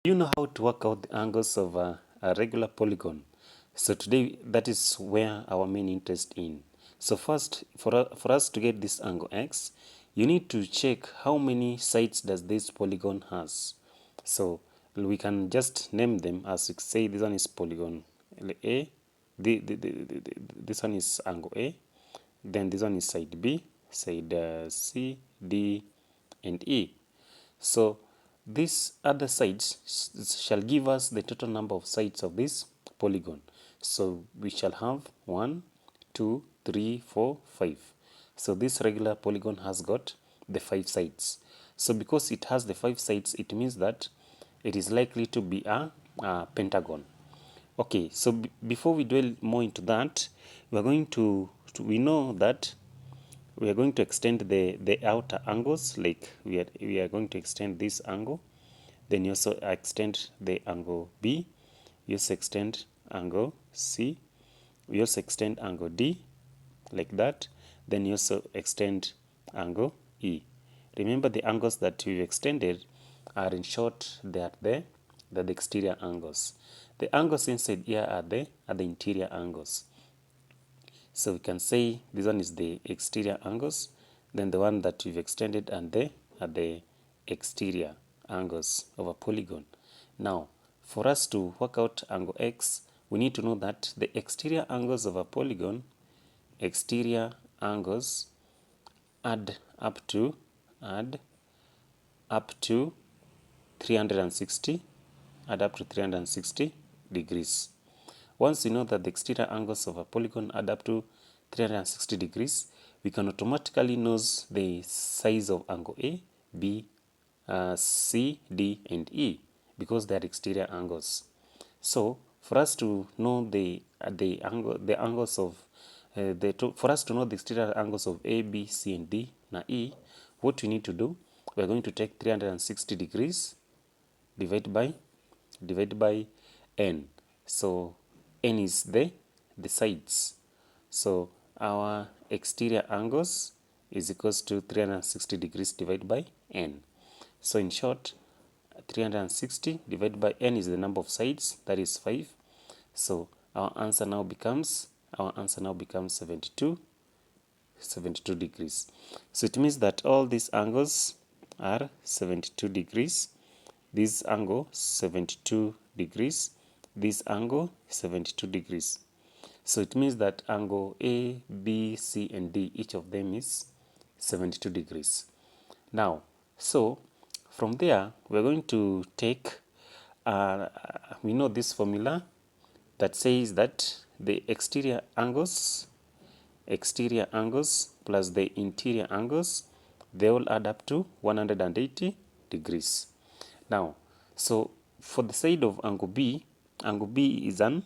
You know how to work out the angles of a regular polygon. So today that is where our main interest in. So first, for us to get this angle x, you need to check how many sides does this polygon has. So we can just name them as we say this one is polygon A, this one is angle A, then this one is side B, side C, D, and E. So these other sides shall give us the total number of sides of this polygon. So we shall have 1, 2, 3, 4, 5. So this regular polygon has got the 5 sides. So because it has the 5 sides, it means that it is likely to be a pentagon. Okay, so before we dwell more into that, we are going we know that we are going to extend the outer angles, like we are going to extend this angle, then you also extend the angle B, you also extend angle C, we also extend angle D, like that, then you also extend angle E. Remember, the angles that we've extended are, in short, they're the exterior angles. The angles inside here are the interior angles. So we can say this one is the exterior angles, then the one that we've extended and the exterior angles of a polygon. Now, for us to work out angle x, we need to know that the exterior angles of a polygon, exterior angles add up to 360, add up to 360 degrees. Once you know that the exterior angles of a polygon add up to 360 degrees, we can automatically know the size of angle A, B, C, D, and E because they are exterior angles. So for us to know for us to know the exterior angles of A, B, C, and D, and E, what we need to do, we are going to take 360 degrees divide by n. So n is the sides. So our exterior angles is equals to 360 degrees divided by n. So in short, 360 divided by n is the number of sides, that is 5. So our answer now becomes 72 degrees. So it means that all these angles are 72 degrees. This angle 72 degrees, this angle 72 degrees. So it means that angle A, B, C, and D, each of them is 72 degrees. Now, so from there, we're going to take, we know this formula that says that the exterior angles plus the interior angles, they all add up to 180 degrees. Now, so for the side of angle B is an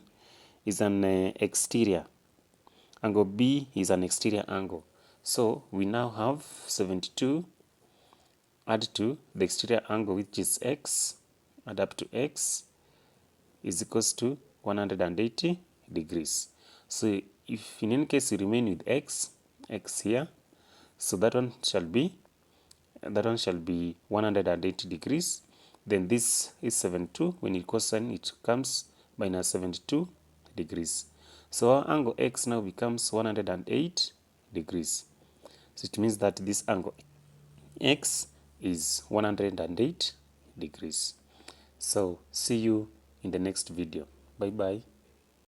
exterior. Angle B is an exterior angle. So we now have 72 add to the exterior angle, which is x, add up to x is equals to 180 degrees. So if in any case you remain with x here, so that one shall be 180 degrees. Then this is 72. When it cosine, it comes minus 72 degrees. So our angle x now becomes 108 degrees. So it means that this angle x is 108 degrees. So see you in the next video. Bye bye.